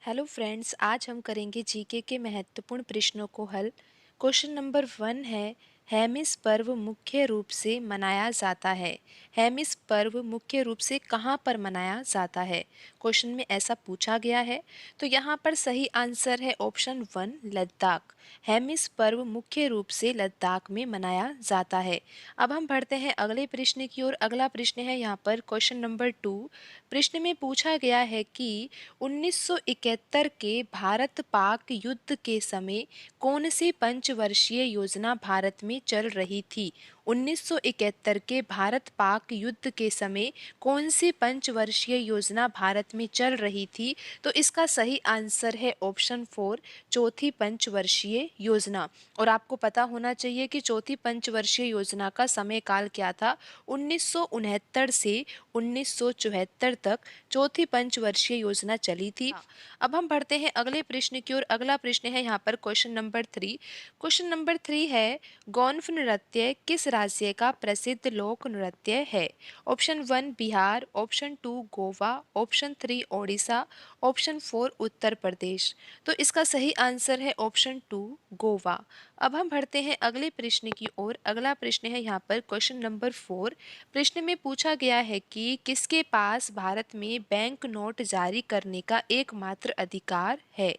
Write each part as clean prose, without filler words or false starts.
Hello friends, आज हम करेंगे जीके के महत्वपूर्ण प्रश्नों को हल। क्वेश्चन नंबर 1 है, हेमिस पर्व मुख्य रूप से मनाया जाता है। हेमिस पर्व मुख्य रूप से कहाँ पर मनाया जाता है? क्वेश्चन में ऐसा पूछा गया है। तो यहाँ पर सही आंसर है ऑप्शन 1, लद्दाख। हेमिस पर्व मुख्य रूप से लद्दाख में मनाया जाता है। अब हम बढ़ते हैं अगले प्रश्न की ओर। अगला प्रश्न है यहाँ पर क्वेश्चन नंबर 2। प्रश्न में पूछा गया है कि 1971 के भारत पाक युद्ध के समय कौन सी पंचवर्षीय योजना भारत में चल रही थी? 1971 के भारत पाक युद्ध के समय कौन सी पंचवर्षीय योजना भारत में चल रही थी? तो इसका सही आंसर है ऑप्शन 4, चौथी पंचवर्षीय योजना। और आपको पता होना चाहिए कि चौथी पंचवर्षीय योजना का समय काल क्या था। 1969 से 1974 तक चौथी पंचवर्षीय योजना चली थी। अब हम बढ़ते हैं अगले प्रश्न की ओर। अगला प्रश्न है यहाँ पर क्वेश्चन नंबर 3। क्वेश्चन नंबर 3 है, गौनफ नृत्य किस राज्य का प्रसिद्ध लोक नृत्य है? Option 1 Bihar, option 2 Goa, option 3 Odisha, option 4 Uttar Pradesh. तो इसका सही आंसर है ऑप्शन 2 गोवा। अब हम बढ़ते हैं अगले प्रश्न की ओर। अगला प्रश्न है यहाँ पर क्वेश्चन नंबर 4। प्रश्न में पूछा गया है कि किसके पास भारत में बैंक नोट जारी करने का एकमात्र अधिकार है?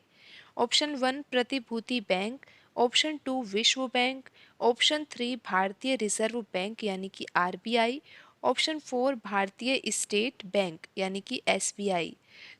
ऑप्शन 1 प्रतिभूति बैंक, ऑप्शन 2 विश्व बैंक, ऑप्शन 3 भारतीय रिजर्व बैंक यानी कि आरबीआई, ऑप्शन 4 भारतीय स्टेट बैंक यानी कि एसबीआई।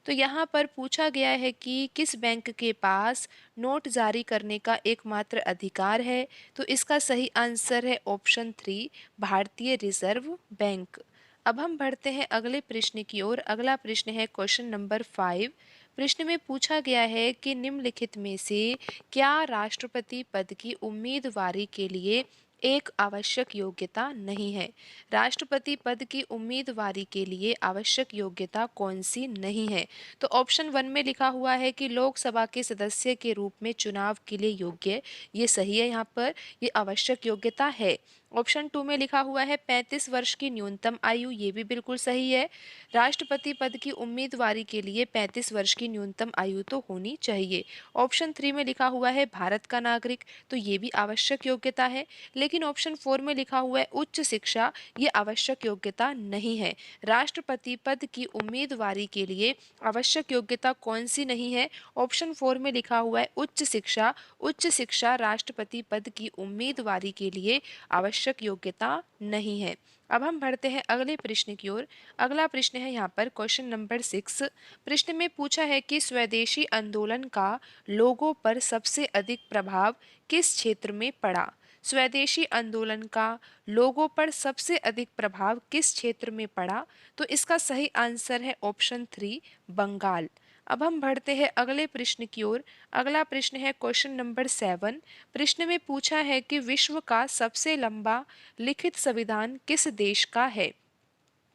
तो यहाँ पर पूछा गया है कि किस बैंक के पास नोट जारी करने का एकमात्र अधिकार है। तो इसका सही आंसर है ऑप्शन 3 भारतीय रिजर्व बैंक। अब हम बढ़ते हैं अगले प्रश्न की ओर। अगला प्रश्न है क्वेश्चन नंबर 5। प्रश्न में पूछा गया है कि निम्नलिखित में से क्या राष्ट्रपति पद की उम्मीदवारी के लिए एक आवश्यक योग्यता नहीं है? राष्ट्रपति पद की उम्मीदवारी के लिए आवश्यक योग्यता कौन सी नहीं है? तो ऑप्शन 1 में लिखा हुआ है कि लोकसभा के सदस्य के रूप में चुनाव के लिए योग्य। ये सही है, यहाँ पर ये आवश्यक योग्यता है। ऑप्शन 2 में लिखा हुआ है 35 वर्ष की न्यूनतम आयु, ये भी बिल्कुल सही है। राष्ट्रपति पद की उम्मीदवारी के लिए 35 वर्ष की न्यूनतम आयु तो होनी चाहिए। ऑप्शन 3 में लिखा हुआ है भारत का नागरिक, तो ये भी आवश्यक योग्यता है। लेकिन ऑप्शन 4 में लिखा हुआ है उच्च शिक्षा, ये आवश्यक योग्यता नहीं है। राष्ट्रपति पद की उम्मीदवारी के लिए आवश्यक योग्यता कौन सी नहीं है? ऑप्शन 4 में लिखा हुआ है उच्च शिक्षा। उच्च शिक्षा राष्ट्रपति पद की उम्मीदवारी के लिए आवश्यक योग्यता नहीं है। अब हम बढ़ते हैं अगले प्रश्न की ओर। अगला प्रश्न है यहाँ पर क्वेश्चन नंबर 6। प्रश्न में पूछा है कि स्वदेशी आंदोलन का लोगों पर सबसे अधिक प्रभाव किस क्षेत्र में पड़ा? स्वदेशी आंदोलन का लोगों पर सबसे अधिक प्रभाव किस क्षेत्र में पड़ा? तो इसका सही आंसर है ऑप्शन 3 बंगाल। अब हम बढ़ते हैं अगले प्रश्न की ओर। अगला प्रश्न है क्वेश्चन नंबर 7। प्रश्न में पूछा है कि विश्व का सबसे लंबा लिखित संविधान किस देश का है?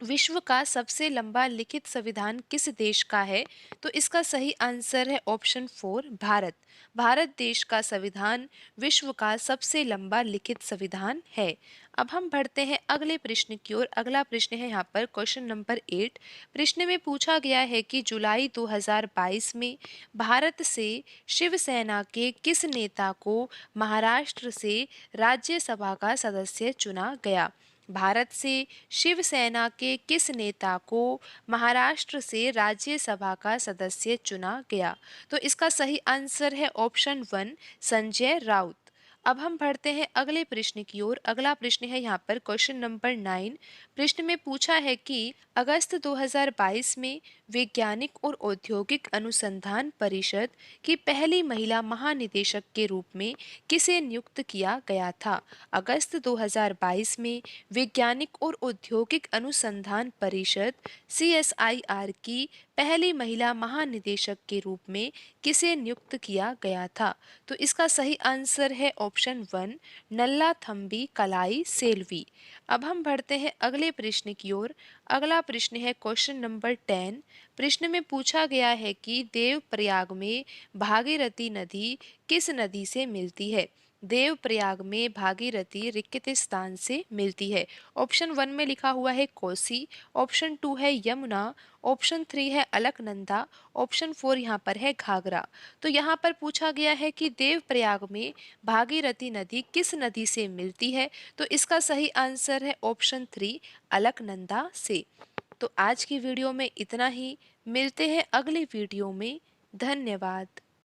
विश्व का सबसे लंबा लिखित संविधान किस देश का है? तो इसका सही आंसर है ऑप्शन 4 भारत। भारत देश का संविधान विश्व का सबसे लंबा लिखित संविधान है। अब हम बढ़ते हैं अगले प्रश्न की ओर। अगला प्रश्न है यहाँ पर क्वेश्चन नंबर 8। प्रश्न में पूछा गया है कि जुलाई 2022 में भारत से शिवसेना के किस नेता को महाराष्ट्र से राज्यसभा का सदस्य चुना गया? भारत से शिवसेना के किस नेता को महाराष्ट्र से राज्यसभा का सदस्य चुना गया? तो इसका सही आंसर है ऑप्शन 1 संजय राउत। अब हम बढ़ते हैं अगले प्रश्न की ओर। अगला प्रश्न है यहाँ पर क्वेश्चन नंबर 9। प्रश्न में पूछा है कि अगस्त 2022 में वैज्ञानिक और औद्योगिक अनुसंधान परिषद की पहली महिला महानिदेशक के रूप में किसे नियुक्त किया गया था? अगस्त 2022 में वैज्ञानिक और औद्योगिक अनुसंधान परिषद CSIR की पहली महिला महानिदेशक के रूप में किसे नियुक्त किया गया था? तो इसका सही आंसर है ऑप्शन 1 नल्ला थम्बी कलाई सेल्वी। अब हम बढ़ते हैं अगले प्रश्न की ओर। अगला प्रश्न है क्वेश्चन नंबर 10। प्रश्न में पूछा गया है कि देवप्रयाग में भागीरथी नदी किस नदी से मिलती है? देवप्रयाग में भागीरथी रिक्तस्थान से मिलती है। ऑप्शन 1 में लिखा हुआ है कोसी, ऑप्शन 2 है यमुना, ऑप्शन 3 है अलकनंदा, ऑप्शन 4 यहाँ पर है घाघरा। तो यहाँ पर पूछा गया है कि देवप्रयाग में भागीरथी नदी किस नदी से मिलती है? तो इसका सही आंसर है ऑप्शन 3 अलकनंदा से। तो आज की वीडियो में इतना ही, मिलते हैं अगली वीडियो में। धन्यवाद।